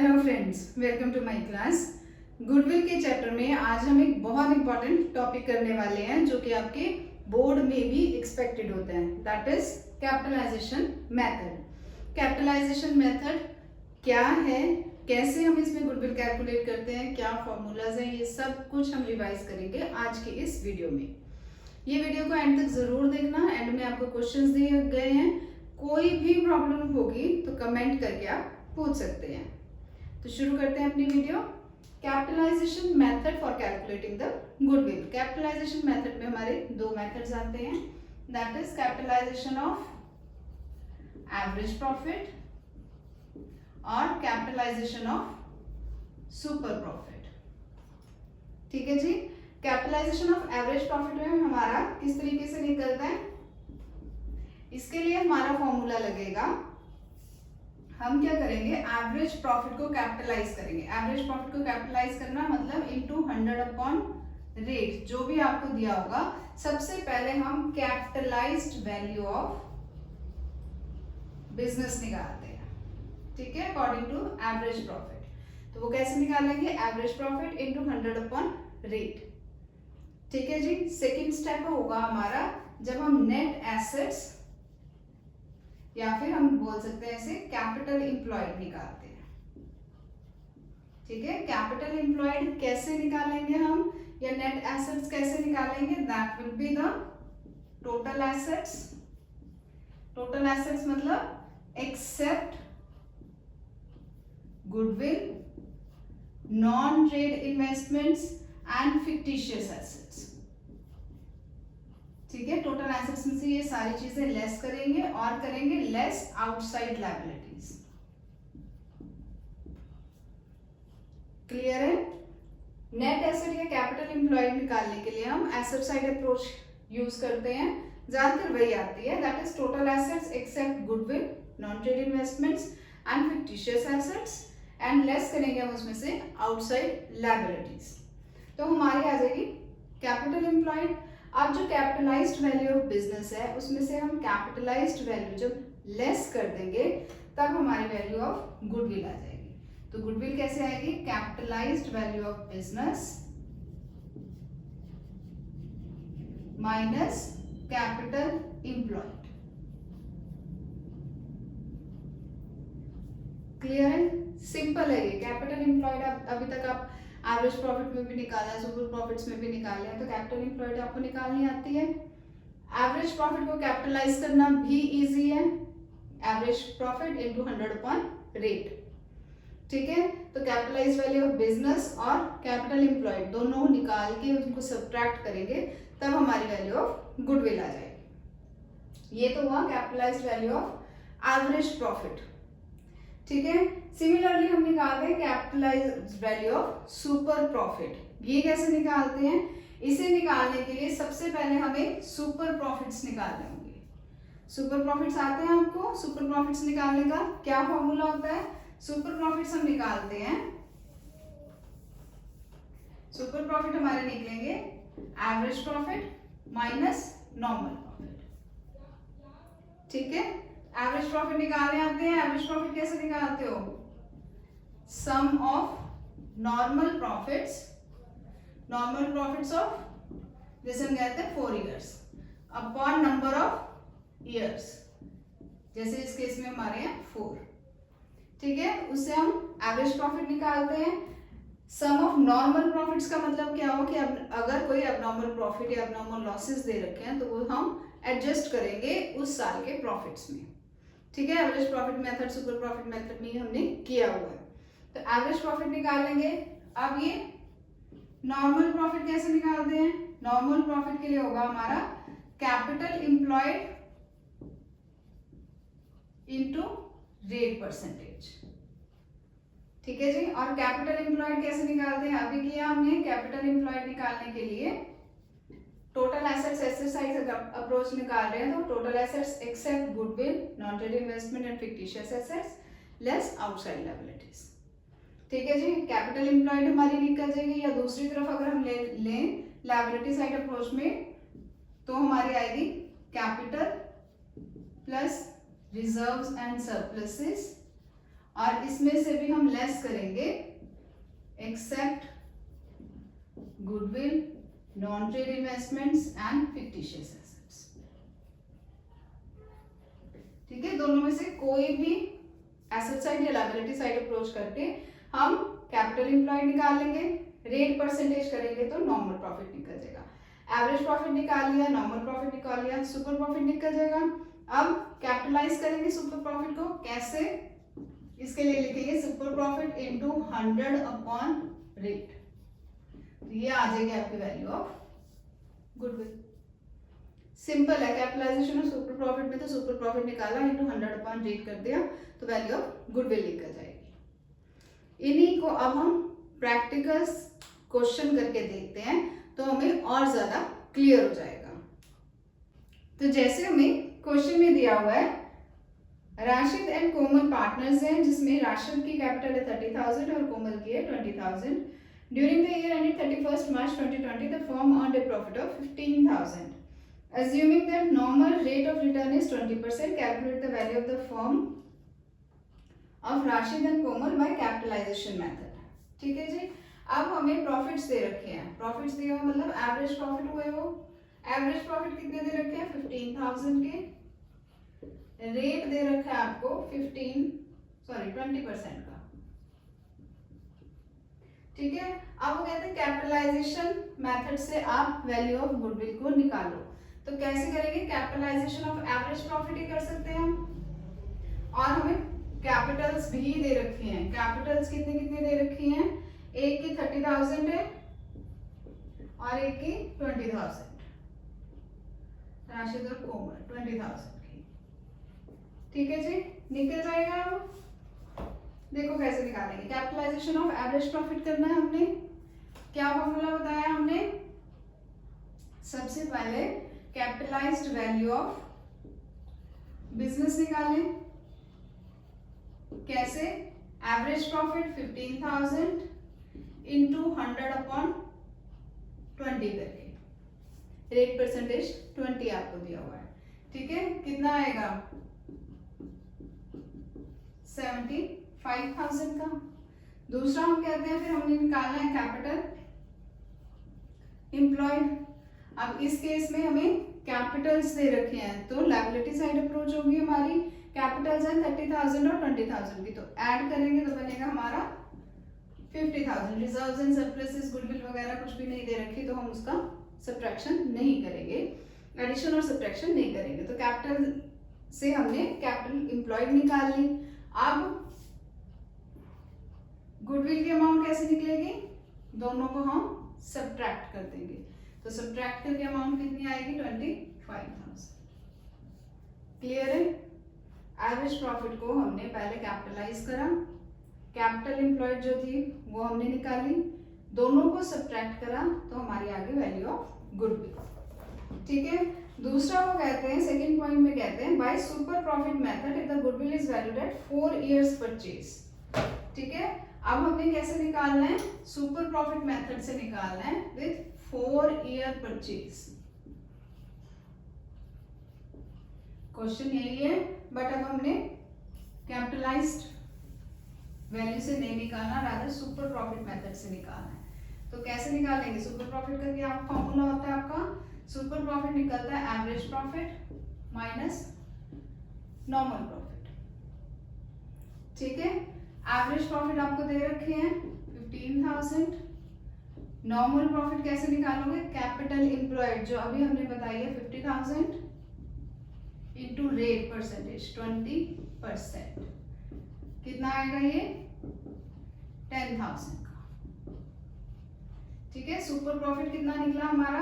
Hello friends, welcome to my class. Goodwill के chapter में आज हम एक बहुत इंपॉर्टेंट टॉपिक करने वाले हैं जो कि आपके बोर्ड में भी एक्सपेक्टेड होता है, that is capitalization method. Capitalization method क्या है, कैसे हम इसमें गुडविल कैलकुलेट करते हैं, क्या फॉर्मूलाज हैं, ये सब कुछ हम रिवाइज करेंगे आज के इस वीडियो में। ये वीडियो को एंड तक जरूर देखना। एंड में आपको क्वेश्चंस दिए गए हैं, कोई भी प्रॉब्लम होगी तो कमेंट करके आप पूछ सकते हैं। तो शुरू करते हैं अपनी video. Capitalization method for calculating the goodwill. Capitalization method में हमारे दो मेथड्स आते हैं, that is capitalization of average profit और कैपिटलाइजेशन ऑफ सुपर प्रॉफिट। ठीक है जी। कैपिटलाइजेशन ऑफ एवरेज प्रॉफिट में हमारा किस तरीके से निकलता है, इसके लिए हमारा फॉर्मूला लगेगा। हम क्या करेंगे, एवरेज प्रॉफिट को कैपिटलाइज करेंगे। एवरेज प्रॉफिट को कैपिटलाइज करना मतलब इनटू 100 अपॉन रेट, जो भी आपको दिया होगा। सबसे पहले हम कैपिटलाइज्ड वैल्यू ऑफ बिजनेस निकालते हैं, ठीक है, अकॉर्डिंग टू एवरेज प्रॉफिट। तो वो कैसे निकालेंगे, average profit into 100 upon rate. ठीक है जी। सेकेंड स्टेप होगा हमारा जब हम नेट एसेट्स या फिर हम बोल सकते हैं इसे कैपिटल एम्प्लॉयड निकालते हैं। ठीक है, कैपिटल एम्प्लॉयड कैसे निकालेंगे हम, या नेट एसेट्स कैसे निकालेंगे, that will be the total assets. Total assets मतलब except goodwill, non trade investments and fictitious assets. ठीक है, टोटल एसेट्स में से ये सारी चीजें लेस करेंगे और करेंगे लेस आउटसाइड लायबिलिटीज। क्लियर है। नेट एसेट या कैपिटल एम्प्लॉयड निकालने के लिए हम एसेट साइड अप्रोच यूज करते हैं, ज्यादातर वही आती है, that is total assets except goodwill, non trade investments and fictitious assets, and less करेंगे हम उसमें से आउटसाइड लायबिलिटीज। तो हमारी आ जाएगी कैपिटल एम्प्लॉयड। अब जो कैपिटलाइज्ड वैल्यू ऑफ बिजनेस है उसमें से हम कैपिटलाइज्ड वैल्यू जब लेस कर देंगे तब हमारी वैल्यू ऑफ गुडविल आ जाएगी। तो गुडविल कैसे आएगी, capitalised value of business minus capital employed. Clear है, सिंपल है ये। कैपिटल एम्प्लॉयड अभी तक आप एवरेज प्रॉफिट में भी निकाला है, सुपर प्रॉफिट्स में भी निकाले हैं, तो कैपिटल एम्प्लॉयड आपको निकालनी आती है। एवरेज प्रॉफिट को कैपिटलाइज करना भी इजी है, average profit into 100 upon rate. ठीक है, तो कैपिटलाइज वैल्यू ऑफ बिजनेस और कैपिटल एम्प्लॉयड दोनों निकाल के उनको सब्ट्रैक्ट करेंगे तब हमारी वैल्यू ऑफ गुडविल आ जाएगी। ये तो हुआ capitalize value of average profit. ठीक है, सिमिलरली हम निकालते हैं capitalized value of super profit. ये कैसे निकालते हैं, इसे निकालने के लिए सबसे पहले हमें सुपर प्रॉफिट्स निकालने होंगे। सुपर प्रॉफिट्स आते हैं आपको। सुपर प्रॉफिट्स निकालने का क्या फॉर्मूला होता है, सुपर प्रॉफिट्स हम निकालते हैं, सुपर प्रॉफिट हमारे निकलेंगे average profit minus normal profit. ठीक है, एवरेज प्रॉफिट निकालने आते हैं। एवरेज प्रॉफिट कैसे निकालते हो, sum of normal profits, normal profits of जैसे हम कहते हैं 4 years upon number of years, जैसे इस केस में हमारे हैं 4। ठीक है, उससे हम एवरेज प्रॉफिट निकालते हैं। सम ऑफ नॉर्मल प्रॉफिट्स का मतलब क्या हो कि अगर कोई अबनॉर्मल प्रॉफिट या अबनॉर्मल लॉसेस दे रखे हैं तो वो हम एडजस्ट करेंगे उस साल के प्रॉफिट्स में। ठीक है, average profit method super profit method में हमने किया हुआ है। तो एवरेज प्रॉफिट निकालेंगे। अब ये नॉर्मल प्रॉफिट कैसे निकालते हैं, नॉर्मल प्रॉफिट के लिए होगा हमारा capital employed into rate percentage. ठीक है जी। और कैपिटल एम्प्लॉयड कैसे निकालते हैं, अभी किया हमने। कैपिटल एम्प्लॉयड निकालने के लिए टोटल एसेट्स एक्सरसाइज अप्रोच निकाल रहे हैं, तो total assets except goodwill, non trade investment and fictitious assets less outside liabilities. ठीक है जी। कैपिटल एम्प्लॉयड हमारी निकल जाएगी, या दूसरी तरफ अगर हम लें लायबिलिटी साइड अप्रोच में तो हमारी आएगी capital plus reserves and surpluses, और इसमें से भी हम लेस करेंगे except goodwill, non trade investments and fictitious assets. ठीक है, दोनों में से कोई भी एसेट साइड या लायबिलिटी साइड अप्रोच करके हम कैपिटल एम्प्लॉयड निकाल लेंगे, रेट परसेंटेज करेंगे तो नॉर्मल प्रॉफिट निकल जाएगा। एवरेज प्रॉफिट निकाल लिया, नॉर्मल प्रॉफिट निकाल लिया, सुपर प्रॉफिट निकल जाएगा। अब कैपिटलाइज करेंगे सुपर प्रॉफिट को, कैसे? इसके लिए लिखेंगे super profit into 100 upon rate, तो ये आ जाएगी आपकी वैल्यू ऑफ गुडविल। सिंपल है, कैपिटलाइजेशन और सुपर प्रॉफिट में तो सुपर प्रॉफिट निकाला इनटू 100 अपॉन रेट कर दिया तो वैल्यू ऑफ गुडविल निकल जाएगी। इन्हीं को अब हम प्रैक्टिकल्स क्वेश्चन करके देखते हैं तो हमें और ज्यादा क्लियर हो जाएगा। तो जैसे हमें क्वेश्चन में दिया हुआ है, राशिद एंड कोमल पार्टनर्स हैं, जिसमें राशिद की कैपिटल है 30,000 और कोमल की है 20,000। During the year ended 31 March 2020 the firm earned a profit of 15,000। Assuming that normal rate of return is 20%, calculate the value of the firm of Rashid and Komal by capitalization method। ठीक है जी, अब हमें profits दे रखे हैं, profits दिए हुए मतलब average profit हुए वो, एवरेज प्रॉफिट कितने दे रखे हैं 15,000 के, रेट दे रखा है आपको 20% का। ठीक है, अब वो कहते हैं कैपिटलाइजेशन मेथड से आप वैल्यू ऑफ गुडविल को निकालो। तो कैसे करेंगे? कैपिटलाइजेशन ऑफ एवरेज प्रॉफिट ही कर सकते हैं हम, और हमें कैपिटल्स भी दे रखी हैं। कैपिटल्स कितने कितने दे रखी हैं? एक की 30,000 है और एक की 20,000, राशिद और कोमल 20,000 की। ठीक है जी, निकल जाएगा। देखो कैसे निकालेंगे, कैपिटलाइजेशन ऑफ एवरेज प्रॉफिट करना है हमने। क्या फॉर्मूला बताया हमने? सबसे पहले कैपिटलाइज्ड वैल्यू ऑफ बिजनेस निकालें। कैसे? एवरेज प्रॉफिट 15,000 इंटू 100 अपॉन 20 करके, रेट परसेंटेज 20 आपको दिया हुआ है। ठीक है, कितना आएगा? 75,000 का। दूसरा हम कहते हैं, फिर हमने निकालना है कैपिटल एम्प्लॉयड। अब इस केस में हमें कैपिटल्स दे रखे हैं तो लायबिलिटी साइड अप्रोच होगी हमारी। कैपिटल्स है 30,000 और 20,000 की, तो ऐड करेंगे तो बनेगा हमारा 50,000। रिजर्व्स एंड सरप्लसेस, गुडविल वगैरह कुछ भी नहीं दे रखी तो हम उसका सब्ट्रैक्शन नहीं करेंगे, एडिशन और सब्ट्रैक्शन नहीं करेंगे। तो कैपिटल से हमने कैपिटल एम्प्लॉयड निकाल ली। अब गुडविल की अमाउंट कैसे निकलेगी? दोनों को हम सब्ट्रैक्ट कर देंगे, तो सब्ट्रैक्ट करके अमाउंट कितनी आएगी? 25,000। क्लियर है? एवरेज प्रॉफिट को हमने पहले कैपिटलाइज करा, कैपिटल एम्प्लॉयड जो थी वो हमने निकाली, दोनों को सब्ट्रैक्ट करा तो हमारी आ गई वैल्यू ऑफ गुडविल। ठीक है, दूसरा वो कहते हैं, सेकंड पॉइंट में कहते हैं by super profit method if the goodwill is valued at 4 years purchase. ठीक है, अब हमें कैसे निकालना है? सुपर प्रॉफिट मेथड से निकालना है विथ 4 year परचेज। क्वेश्चन यही है, बट अब हमने कैपिटलाइज्ड वैल्यू से नहीं निकालना, रादर सुपर प्रॉफिट मेथड से निकालना है। तो कैसे निकालेंगे? सुपर प्रॉफिट का क्या फॉर्मूला होता है आपका? सुपर प्रॉफिट निकलता है average profit minus normal profit. ठीक है, एवरेज प्रॉफिट आपको दे रखे हैं 15,000। नॉर्मल प्रॉफिट कैसे निकालोगे? कैपिटल एम्प्लॉयड जो अभी हमने बताई है 50,000 इंटू रेट परसेंटेज 20%, कितना आएगा ये? 10,000 का। ठीक है, सुपर प्रॉफिट कितना निकला हमारा?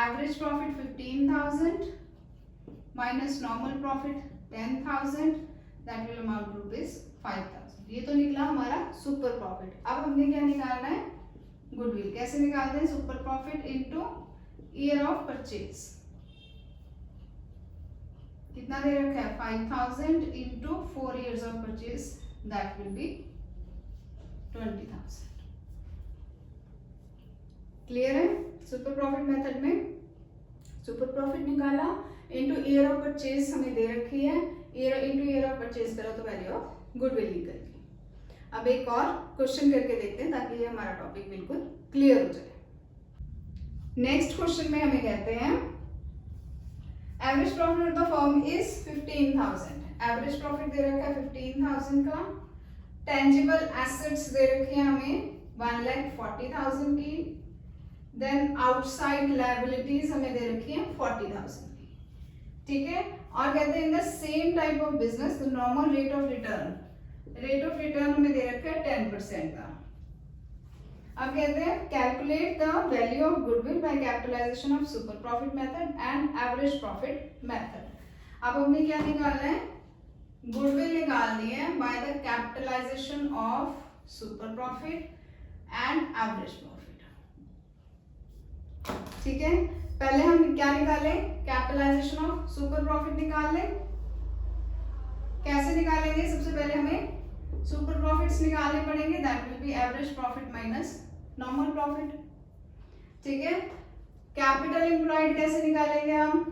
Average profit 15,000 minus normal profit 10,000, that will amount to ₹5,000। ये तो निकला हमारा सुपर प्रॉफिट। अब हमने क्या निकालना है? गुडविल। कैसे निकालते हैं? Super profit into year of purchase. कितना दे रखा है? 5,000 into 4 years of purchase, that will B 20,000। Clear है? सुपर प्रॉफिट मेथड में सुपर प्रॉफिट निकाला, इनटू ईयर ऑफ परचेज हमें दे रखी है, year into year of purchase करो तो वैल्यू ऑफ गुडविल निकल गई। अब एक और क्वेश्चन करके देखते हैं ताकि ये हमारा टॉपिक बिल्कुल क्लियर हो जाए। नेक्स्ट क्वेश्चन में हमें कहते हैं average profit of the firm is 15,000। Average profit दे रखा है 15,000 का। टेंजिबल एसेट्स दे रखे हैं हमें 1,40,000 की। देन आउटसाइड लायबिलिटीज हमें दे रखी है 40,000 की, ठीक है। और कहते हैं in the same type of business the normal rate of return, rate of return हमें दे रखा है 10% का। अब कहते हैं calculate the value of goodwill by capitalization of super profit method and average profit method. अब हमें क्या निकालना है, गुडविल निकालनी है by the capitalization of super profit and average profit, ठीक है। पहले हम क्या निकालें, कैपिटलाइजेशन ऑफ सुपर प्रॉफिट निकाल लें। कैसे निकालेंगे, सबसे पहले हमें सुपर प्रॉफिट्स निकालने पड़ेंगे, that will be average profit minus normal profit, ठीक है। कैपिटल एम्प्लॉयड कैसे निकालेंगे हम,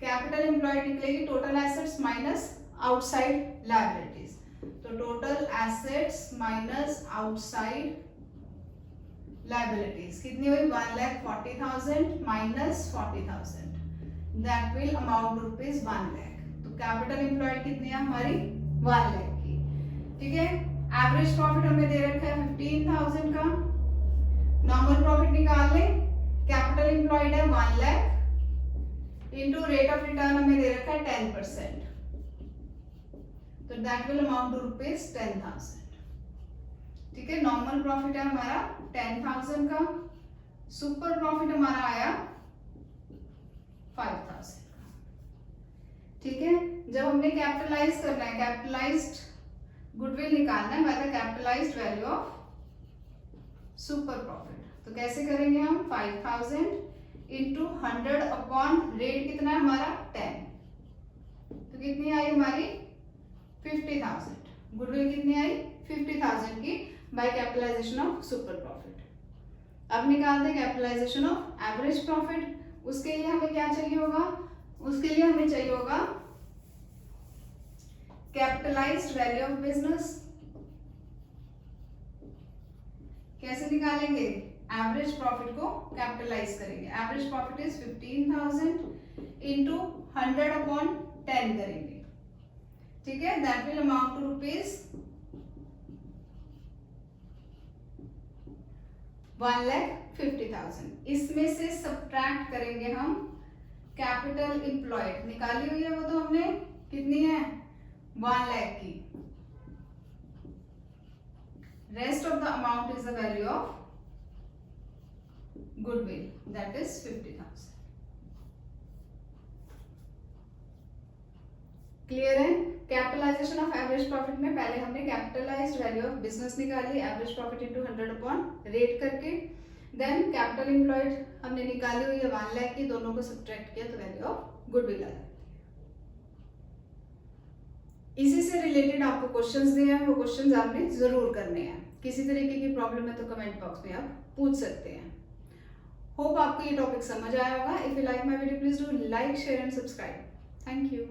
कैपिटल एम्प्लॉयड निकलेगी total assets minus outside liabilities. तो total assets minus outside liabilities कितनी हुई, 1,40,000 minus 40,000, that will amount rupees 1 lakh. तो कैपिटल एम्प्लॉयड कितनी है हमारी 1 लाख की, ठीक है। एवरेज प्रॉफिट हमें दे रखा है 15,000 का। नॉर्मल प्रॉफिट निकाल लें, कैपिटल एम्प्लॉयड है 1 lakh into rate of return हमें दे रखा है 10%, तो that will amount to rupees 10,000, ठीक है। नॉर्मल प्रॉफिट है हमारा 10,000 का, सुपर प्रॉफिट हमारा आया 5,000 का, ठीक है। जब हमने कैपिटलाइज करना है, कैपिटलाइज्ड गुडविल निकालना है by the capitalised value of super profit, तो कैसे करेंगे हम, 5,000 इंटू 100 अपॉन रेट कितना है हमारा 10, तो कितनी आई हमारी 50,000। गुडविल कितनी आई 50,000 की by capitalization of super profit. अब निकालते हैं कैपिटलाइजेशन ऑफ एवरेज प्रॉफिट। उसके लिए हमें क्या चाहिए होगा, उसके लिए हमें चाहिए होगा कैपिटलाइज्ड वैल्यू ऑफ बिजनेस। कैसे निकालेंगे, एवरेज प्रॉफिट को कैपिटलाइज करेंगे। Average profit is 15,000 into 100 upon 10 करेंगे, ठीक है। That will amount to rupees 1,50,000। इसमें से सब्ट्रैक्ट करेंगे हम कैपिटल एम्प्लॉयड, निकाली हुई है वो तो हमने, कितनी है 1 लाख की। Rest of the amount is the value of goodwill, that is 50,000। Clear है। कैपिटलाइजेशन ऑफ एवरेज प्रॉफिट में पहले हमने कैपिटलाइज्ड वैल्यू ऑफ बिजनेस निकाली, average profit into 100 upon rate करके। देन कैपिटल एम्प्लॉयड हमने निकाली हुई है 1 लाख की, दोनों को सब्ट्रैक्ट किया तो वैल्यू ऑफ गुडविल आ जाती है। इसी से रिलेटेड आपको क्वेश्चंस दिए हैं, वो क्वेश्चंस आपने जरूर करने हैं। किसी तरीके की प्रॉब्लम है तो कमेंट बॉक्स में आप पूछ सकते हैं। होप आपको ये टॉपिक समझ आया होगा। If you like my video please do like, share and subscribe. Thank you.